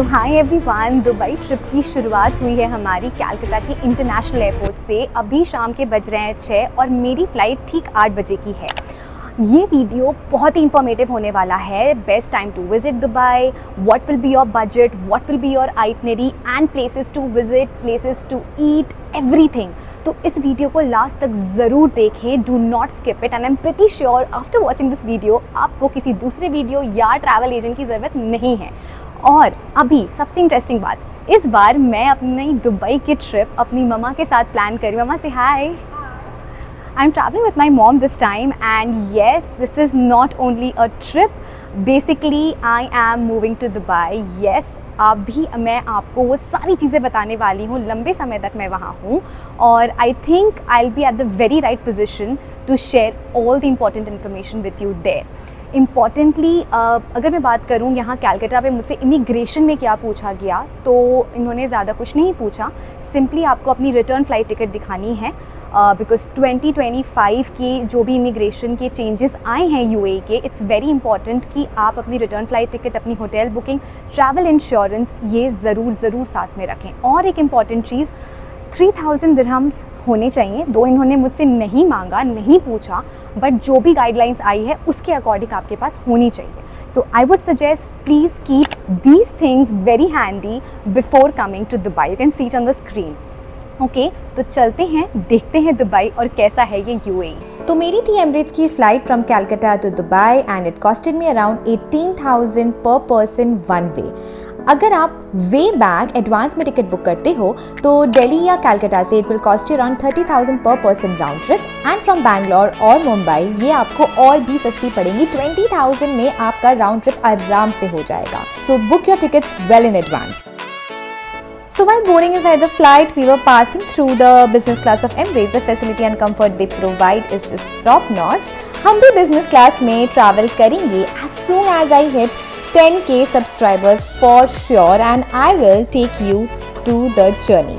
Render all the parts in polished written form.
सो high everyone, Dubai trip की शुरुआत हुई है हमारी कैलकाटा के इंटरनेशनल एयरपोर्ट से। अभी शाम के बज रहे हैं 6 और मेरी फ़्लाइट ठीक 8 बजे की है। ये वीडियो बहुत ही इंफॉर्मेटिव होने वाला है। Best time to visit Dubai, what will be your budget, what will be your itinerary and places to visit, places to eat, everything. तो इस वीडियो को लास्ट तक ज़रूर देखें, do not skip it. And I am pretty sure after watching this video आपको किसी दूसरे video या ट्रैवल एजेंट की ज़रूरत नहीं है। और अभी सबसे इंटरेस्टिंग बात, इस बार मैं अपनी दुबई की ट्रिप अपनी ममा के साथ प्लान कर रही हूँ। ममा से हाय। I'm traveling with my mom this time, and yes, this is not only a trip. Basically, I am moving to Dubai. Yes, अभी मैं आपको वो सारी चीज़ें बताने वाली हूँ। लंबे समय तक मैं वहाँ हूँ और I think I'll be at the very right position to share all the important information with you there. Importantly अगर मैं बात करूँ यहाँ कैलकाटा पे मुझसे इमिग्रेशन में क्या पूछा गया, तो इन्होंने ज़्यादा कुछ नहीं पूछा। सिंपली आपको अपनी रिटर्न फ़्लाइट टिकट दिखानी है बिकॉज 2025 के जो भी इमिग्रेशन के चेंजेस आए हैं यूएई के, इट्स वेरी इंपॉर्टेंट कि आप अपनी रिटर्न फ़्लाइट टिकट, अपनी होटल बुकिंग, ट्रैवल इंश्योरेंस ये ज़रूर साथ में रखें। और एक इम्पॉर्टेंट चीज़, 3000 दिरहम्स होने चाहिए। दो इन्होंने मुझसे नहीं मांगा, नहीं पूछा, बट जो भी गाइडलाइंस आई है उसके अकॉर्डिंग आपके पास होनी चाहिए। So I would suggest please keep these things very handy before coming to Dubai. You can see it on the screen. Okay, तो चलते हैं, देखते हैं दुबई और कैसा है ये यूएई। तो मेरी थी एमिरेट्स की flight from Calcutta to Dubai and it costed me around 18,000 per person one way. अगर आप वे बैक एडवांस में टिकट बुक करते हो तो दिल्ली या कैलकाटा से it will cost you around 30,000 per person round trip, and from Bangalore और मुंबई ये आपको और भी सस्ती पड़ेंगी। 20,000 में आपका राउंड ट्रिप आराम से हो जाएगा। So book your tickets well in advance. So while boarding inside the flight, we were passing through the business class of Emirates. The facility and comfort they provide is just top notch. हम भी business class में travel करेंगे as soon as I hit 10K subscribers for sure, and I will take you to the journey.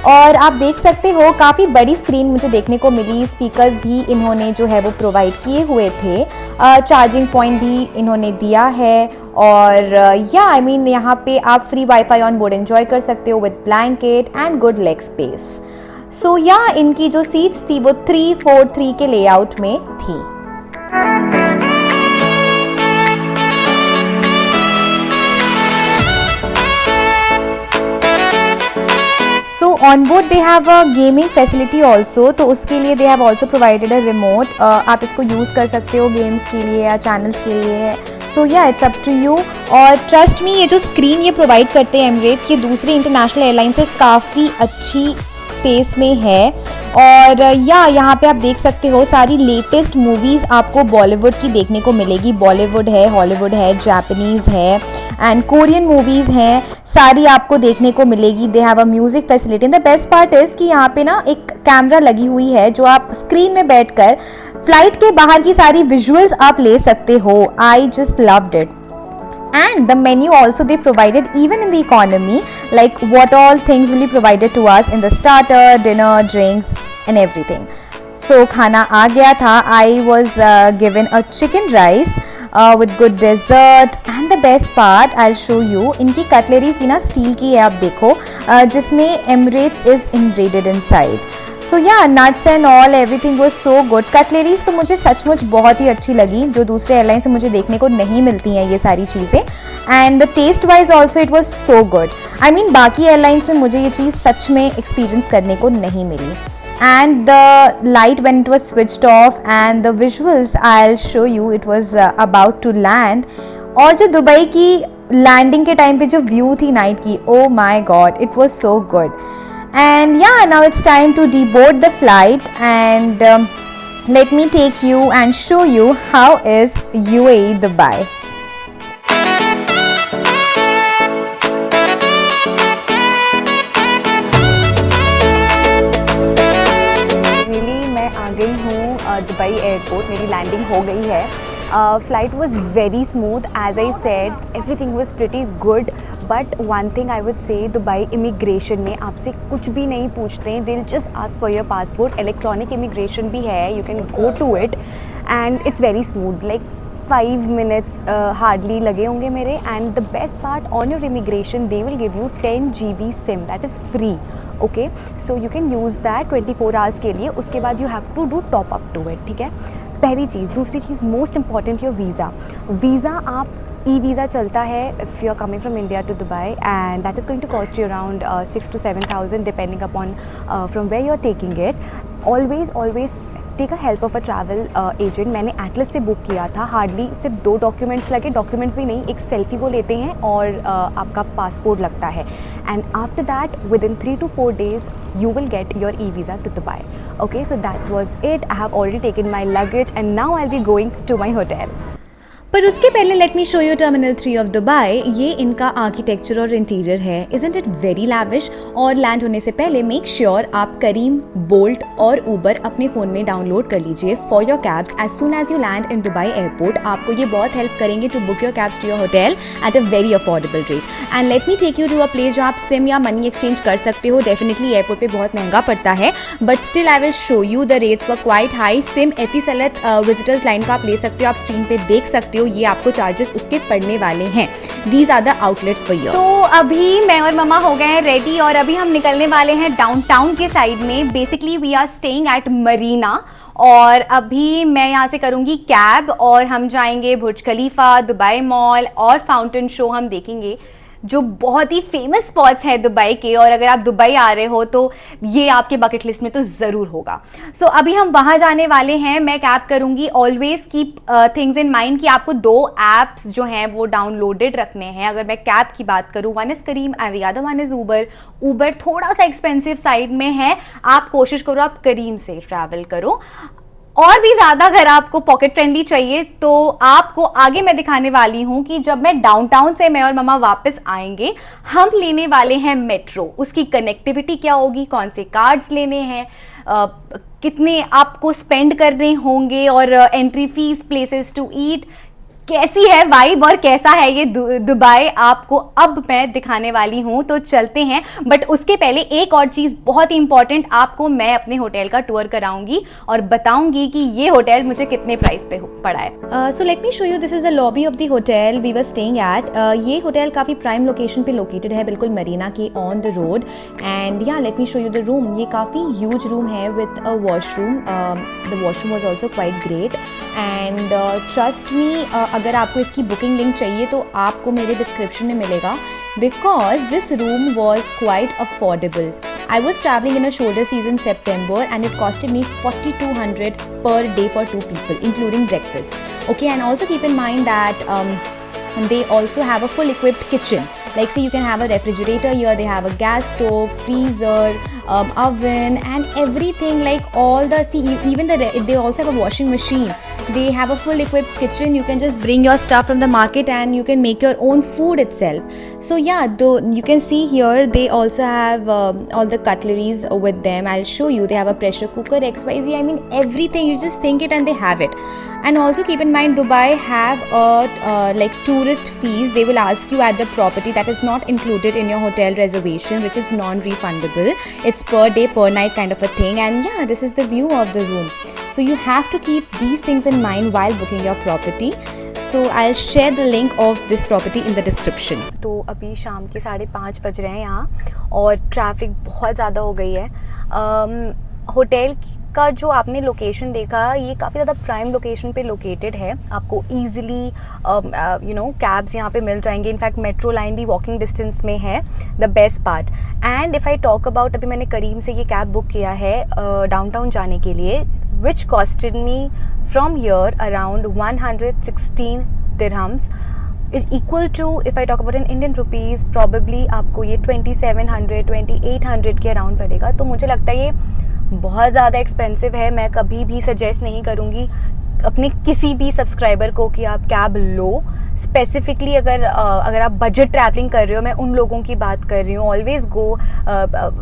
और आप देख सकते हो काफ़ी बड़ी स्क्रीन मुझे देखने को मिली। स्पीकर्स भी इन्होंने जो है वो प्रोवाइड किए हुए थे, चार्जिंग पॉइंट भी इन्होंने दिया है, और या आई मीन यहाँ पे आप free wifi on board enjoy कर सकते हो with blanket and good leg space. So या इनकी जो सीट्स थी वो 3-4-3 के लेआउट में थी। So on board they have a gaming facility also, तो उसके लिए they have also provided a remote. आप इसको यूज़ कर सकते हो गेम्स के लिए या चैनल्स के लिए। सो या इट्स अप टू यू। और ट्रस्ट मी, ये जो स्क्रीन ये प्रोवाइड करते हैं एमिरेट्स, ये दूसरी इंटरनेशनल एयरलाइन से काफ़ी अच्छी स्पेस में है। और या यहाँ पे आप देख सकते हो सारी लेटेस्ट मूवीज़ आपको बॉलीवुड की देखने को मिलेगी। बॉलीवुड है, हॉलीवुड है, जापानीज़ है एंड कोरियन मूवीज़ हैं, सारी आपको देखने को मिलेगी। They have a music facility. And the best part is कि यहाँ पे ना एक कैमरा लगी हुई है जो आप स्क्रीन में बैठकर फ्लाइट के बाहर की सारी विजुअल्स आप ले सकते हो। I just loved it. And the menu also they provided even in the economy, like what all things will be provided to us in the starter, dinner, drinks and everything. So खाना आ गया था। I was given a chicken rice with good dessert, and the best part I'll show you, इनकी cutleries भी ना steel की है, आप देखो, जिसमें Emirates is engraved inside. सो या nuts and all everything was so good. Cutleries तो मुझे सचमुच बहुत ही अच्छी लगी, जो दूसरे एयरलाइन से मुझे देखने को नहीं मिलती हैं ये सारी चीज़ें। And the taste wise also it was so good. I mean बाकी एयरलाइंस में मुझे ये चीज़ सच में एक्सपीरियंस करने को नहीं मिली। And the light when it was switched off and the visuals I will show you, it was about to land. और जो दुबई की लैंडिंग के टाइम पे जो व्यू थी नाइट की, oh my God, it was so good. And yeah, now it's time to deboard the flight, and let me take you and show you how is UAE Dubai. Really, मैं आ गई हूँ Dubai airport. मेरी landing हो गई है। Flight was very smooth, as I said, everything was pretty good. But one thing I would say, Dubai immigration में आपसे कुछ भी नहीं पूछते हैं। They'll just ask for your passport. Electronic immigration भी है, you can go to it and it's very smooth. Like 5 minutes hardly लगे होंगे मेरे. And the best part, on your immigration they will give you 10 GB SIM that is free. Okay, so you can use that 24 hours के लिए. उसके बाद you have to do top up to it. ठीक है, पहली चीज़. दूसरी चीज़ most important, your visa. Visa आप ई-वीज़ा चलता है if you are coming from India to Dubai, and that is going to cost you around 6,000 to 7,000 depending upon from where you are taking it. Always take a help of a travel agent. मैंने Atlas से book किया था. Hardly सिर्फ 2 documents लगे. Documents भी नहीं, एक selfie वो लेते हैं और आपका पासपोर्ट लगता है. And after that with in 3 to 4 days you will get your e-visa to Dubai. Okay, so that was it. I have already taken my luggage and now I'll be going to my hotel. पर उसके पहले let me show you terminal 3 of Dubai. ये इनका architecture और interior है. Isn't it very lavish. और land होने से पहले मेक श्योर आप करीम, बोल्ट और ऊबर अपने फ़ोन में डाउनलोड कर लीजिए for your cabs as soon as you land in Dubai airport. आपको ये बहुत हेल्प करेंगे to book your cabs to your hotel at a very affordable rate. And let me take you to a place जहाँ आप SIM या money exchange कर सकते हो. डेफिनेटली एयरपोर्ट पे बहुत महंगा पड़ता है, but still I will show you. The rates were quite high. SIM Etisalat visitors line का आप ले सकते हो. आप स्क्रीन पे देख सकते हो. ये आपको चार्जेस उसके पड़ने वाले हैं. These are the outlets for you. तो अभी मैं और मम्मा हो गए हैं रेडी और अभी हम निकलने वाले हैं डाउनटाउन के साइड में. Basically we are staying at Marina और अभी मैं यहाँ से करूँगी कैब और हम जाएंगे बुर्ज खलीफा, दुबई मॉल और फाउंटेन शो हम देखेंगे, जो बहुत ही फेमस स्पॉट्स हैं दुबई के. और अगर आप दुबई आ रहे हो तो ये आपके बकेट लिस्ट में तो ज़रूर होगा. सो अभी हम वहाँ जाने वाले हैं. मैं कैब करूँगी. Always keep things in mind कि आपको 2 ऐप्स जो हैं वो डाउनलोडेड रखने हैं. अगर मैं कैब की बात करूँ, one is Careem and the other one is Uber. Uber थोड़ा सा एक्सपेंसिव साइड में है. आप कोशिश करो आप करीम से ट्रैवल करो. और भी ज़्यादा अगर आपको पॉकेट फ्रेंडली चाहिए तो आपको आगे मैं दिखाने वाली हूँ कि जब मैं डाउनटाउन से मैं और मम्मा वापस आएंगे, हम लेने वाले हैं मेट्रो. उसकी कनेक्टिविटी क्या होगी, कौन से कार्ड्स लेने हैं, कितने आपको स्पेंड करने होंगे और entry fees, places to eat, कैसी है वाइब और कैसा है ये दुबई, आपको अब मैं दिखाने वाली हूँ. तो चलते हैं. बट उसके पहले एक और चीज़ बहुत ही इंपॉर्टेंट, आपको मैं अपने होटल का टूर कराऊंगी और बताऊंगी कि ये होटल मुझे कितने प्राइस पे पड़ा है. So let me show you. This is the lobby of the hotel we were staying at. ये होटल काफ़ी प्राइम लोकेशन पे लोकेटेड है, बिल्कुल मरीना के on the road. And yeah let me show you the room. ये काफ़ी huge room है with a washroom. The washroom was also quite great. And trust me, अगर आपको इसकी बुकिंग लिंक चाहिए तो आपको मेरे डिस्क्रिप्शन में मिलेगा, because this room was quite affordable. I was traveling in a shoulder season September and it costed me 4,200 per day for 2 people, including breakfast. Okay, and also keep in mind that they also have a full equipped kitchen. Like say you can have a refrigerator here, they have a gas stove, freezer, oven and everything, like all the, see even they also have a washing machine. They have a full equipped kitchen. You can just bring your stuff from the market and you can make your own food itself. So yeah, though you can see here they also have all the cutleries with them. I'll show you. They have a pressure cooker, XYZ. I mean everything. You just think it and they have it. And also keep in mind Dubai have like tourist fees. They will ask you at the property that is not included in your hotel reservation, which is non-refundable. It's per day per night kind of a thing. And yeah, this is the view of the room. So you have to keep these things in mind while booking your property. So I'll share the link of this property in the description. तो अभी शाम के 5:30 बज रहे हैं यहाँ और traffic बहुत ज़्यादा हो गई है. होटल का जो आपने लोकेशन देखा, ये काफ़ी ज़्यादा प्राइम लोकेशन पे लोकेटेड है. आपको ईजिली कैब्स यहाँ पे मिल जाएंगे. इनफैक्ट मेट्रो लाइन भी वॉकिंग डिस्टेंस में है. The best part. And if I talk about, अभी मैंने करीम से ये कैब बुक किया है डाउनटाउन जाने के लिए, which costed me from here around 116 dirhams, is equal to, if I talk about in Indian rupees, probably आपको ये 2700 2800 के अराउंड पड़ेगा. तो मुझे लगता है ये बहुत ज़्यादा एक्सपेंसिव है. मैं कभी भी सजेस्ट नहीं करूँगी अपने किसी भी सब्सक्राइबर को कि आप कैब लो. स्पेसिफिकली अगर आप बजट ट्रैवलिंग कर रहे हो, मैं उन लोगों की बात कर रही हूँ. Always go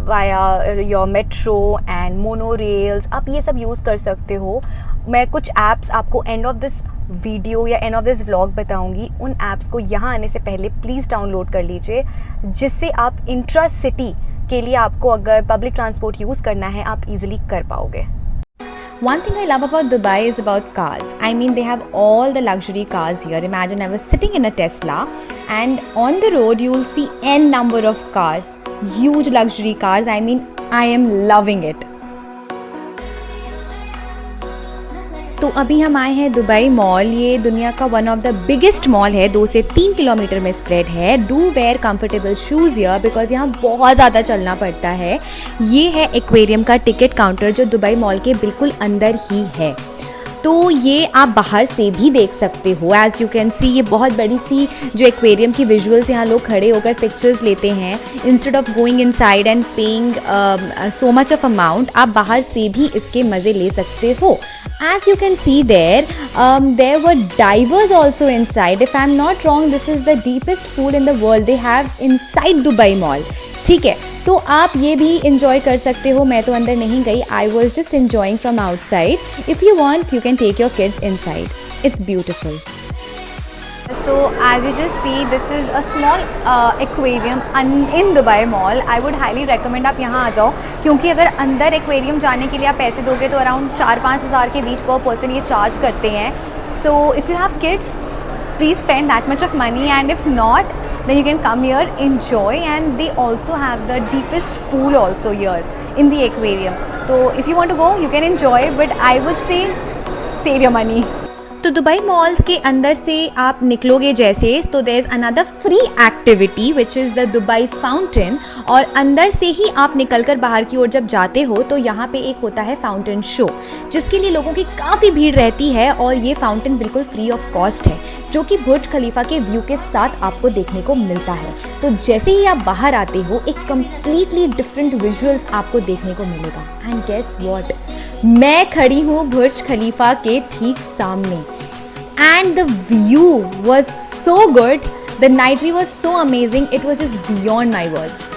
via your metro and mono rails. आप ये सब यूज़ कर सकते हो. मैं कुछ ऐप्स आपको एंड ऑफ दिस वीडियो या एंड ऑफ दिस व्लॉग बताऊंगी. उन ऐप्स को यहाँ आने से पहले प्लीज़ डाउनलोड कर लीजिए, जिससे आप इंट्रा सिटी के लिए आपको अगर पब्लिक ट्रांसपोर्ट यूज़ करना है आप इजीली कर पाओगे. One thing I love about Dubai is about cars. I mean, they have all the luxury cars here. Imagine I was sitting in a Tesla, and on the road you will see n number of cars, huge luxury cars. I mean, I am loving it. तो अभी हम आए हैं Dubai mall. ये दुनिया का one of the biggest mall है, 2 से 3 किलोमीटर में स्प्रेड है। Do wear comfortable shoes here because यहाँ बहुत ज़्यादा चलना पड़ता है। ये है एक्वेरियम का टिकट काउंटर जो दुबई मॉल के बिल्कुल अंदर ही है। तो ये आप बाहर से भी देख सकते हो। एज़ यू कैन सी, ये बहुत बड़ी सी जो एक्वेरियम की विजुअल्स, यहाँ लोग खड़े होकर पिक्चर्स लेते हैं instead of going inside and paying so much of amount. आप बाहर से भी इसके मज़े ले सकते हो। As you can see there were divers also inside. If I'm not wrong, this is the deepest pool in the world they have inside Dubai Mall. ठीक है, तो आप ये भी इंजॉय कर सकते हो। मैं तो अंदर नहीं गई, I was just enjoying from outside. If you want, you can take your kids inside. It's beautiful. So as you just see, this is a small aquarium in Dubai Mall. I would highly recommend आप यहाँ आ जाओ, क्योंकि अगर अंदर aquarium जाने के लिए आप पैसे दोगे तो अराउंड 4-5 हज़ार के बीच पर पर्सन ये चार्ज करते हैं। So if you have kids, please spend that much of money, and if not, then you can come here, enjoy, and they also have the deepest pool also here in the aquarium. So if you want to go, you can enjoy, but I would say save your money. तो दुबई malls के अंदर से आप निकलोगे जैसे, तो there is another free activity which is the Dubai fountain. और अंदर से ही आप निकलकर बाहर की ओर जब जाते हो तो यहाँ पे एक होता है फाउंटेन शो, जिसके लिए लोगों की काफ़ी भीड़ रहती है। और ये फाउंटेन बिल्कुल फ्री ऑफ कॉस्ट है, जो कि बुर्ज खलीफा के व्यू के साथ आपको देखने को मिलता है। तो जैसे ही आप बाहर आते हो, एक कम्प्लीटली डिफरेंट विजुअल्स आपको देखने को मिलेगा। एंड गेस व्हाट, मैं खड़ी हूँ बुर्ज खलीफा के ठीक सामने। And the view was so good, the night view was so amazing, it was just beyond my words.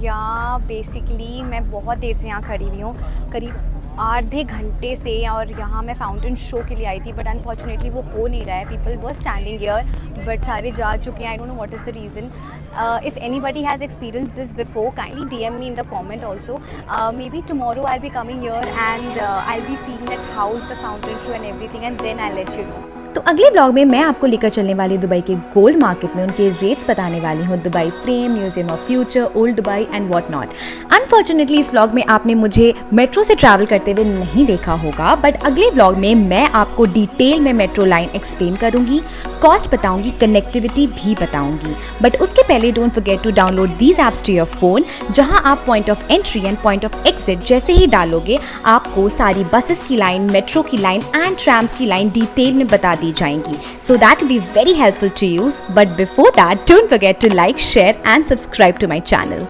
यहाँ बेसिकली मैं बहुत देर से यहाँ खड़ी हुई हूँ, करीब आधे घंटे से, और यहाँ मैं फाउंटेन शो के लिए आई थी, बट अनफॉर्चुनेटली वो हो नहीं रहा है। People were standing here but सारे जा चुके हैं। I don't know what is the reason. If anybody has experience this before, kindly DM me in the comment also. Maybe tomorrow I'll be coming here and I'll be seeing that house, the fountain show and everything, and then I'll let you know. तो अगले blog में मैं आपको लेकर चलने वाली Dubai के gold market में उनके रेट्स बताने वाली हूँ। Dubai frame, museum of future, old Dubai and what not. Unfortunately इस ब्लॉग में आपने मुझे मेट्रो से ट्रैवल करते हुए नहीं देखा होगा, बट अगले ब्लॉग में मैं आपको डिटेल में मेट्रो लाइन एक्सप्लेन करूंगी, कॉस्ट बताऊंगी, कनेक्टिविटी भी बताऊंगी। बट उसके पहले don't forget to download these apps to your phone, जहां आप point of entry and point of exit जैसे ही डालोगे, आपको सारी बसेस की लाइन, मेट्रो की लाइन एंड ट्रैम्स की लाइन डिटेल में बता दी जाएंगी। So that will be very helpful to you. But before that, don't forget to like, share and subscribe to my channel.